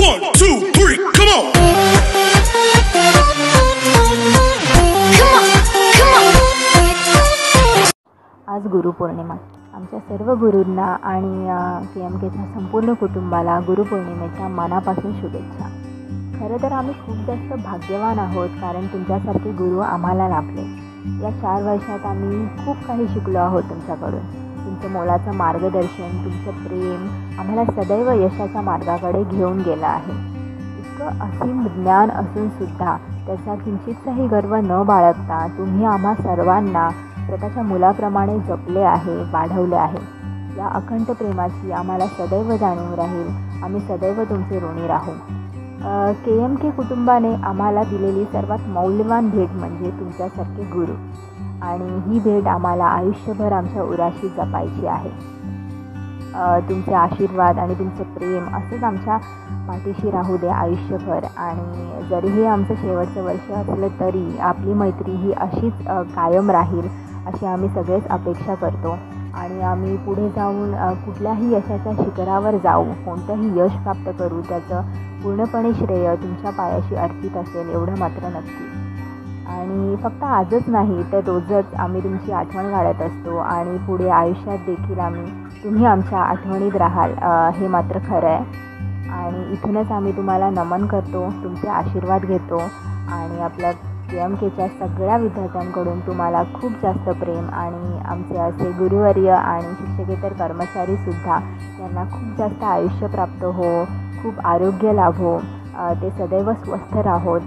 1, 2, 3, come on. आज गुरुपौर्णिमा. आमच्या सर्व गुरूंना आणि KMKच्या संपूर्ण कुटुंबाला गुरुपौर्णिमेच्या मनापासून शुभेच्छा. खरं तर आम्ही खूप जास्त भाग्यवान आहोत, कारण तुमच्यासारखे गुरु आम्हाला लाभले. या 4 वर्षात आम्ही खूप काही शिकलो आहोत तुमच्याकडून. तुमचं मोलाचं मार्गदर्शन, तुमचं प्रेम आम्हाला सदैव यशाच्या मार्गाकडे घेऊन गेलं आहे. इतकं असीम ज्ञान असूनसुद्धा त्याचा किंचितसाही गर्व न बाळगता तुम्ही आम्हा सर्वांना स्वतःच्या मुलाप्रमाणे जपले आहे, वाढवले आहे. या अखंड प्रेमाची आम्हाला सदैव जाणीव राहील. आम्ही सदैव तुमचे ऋणी राहू. KMK कुटुंबाने आम्हाला दिलेली सर्वात मौल्यवान भेट म्हणजे तुमच्यासारखे गुरु, आणि ही भेट आम्हाला आयुष्यभर आमच्या उराशी जपायची आहे. तुमचे आशीर्वाद आणि तुमचं प्रेम असंच आमच्या पाठीशी राहू दे आयुष्यभर. आणि जरी हे आमचं शेवटचं वर्ष असलं तरी आपली मैत्री ही अशीच कायम राहील, अशी आम्ही सगळेच अपेक्षा करतो. आणि आम्ही पुढे जाऊन कुठल्याही यशाच्या शिखरावर जाऊ, कोणतंही यश प्राप्त करू, त्याचं पूर्णपणे श्रेय तुमच्या पायाशी अर्पित असेल, एवढं मात्र नक्की. आणि फक्त आजच नाही तर रोजच आम्ही तुमची आठवण काढत असतो, आणि पुढे आयुष्यात देखील तुम्ही आमच्या आठवणीत राहाल, हे मात्र खरं आहे. आणि इथूनच आम्ही तुम्हाला नमन करतो, तुमचे आशीर्वाद घेतो, आणि आपल्या KMKच्या सगळ्या विद्यार्थ्यांकडून तुम्हाला खूप जास्त प्रेम, आणि आमचे असे गुरुवर्य आणि शिक्षकेतर कर्मचारीसुद्धा यांना खूप जास्त आयुष्य प्राप्त हो, खूप आरोग्य लाभो, ते सदैव स्वस्थ राहोत,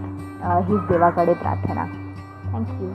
हीच देवाकडे प्रार्थना. थँक्यू.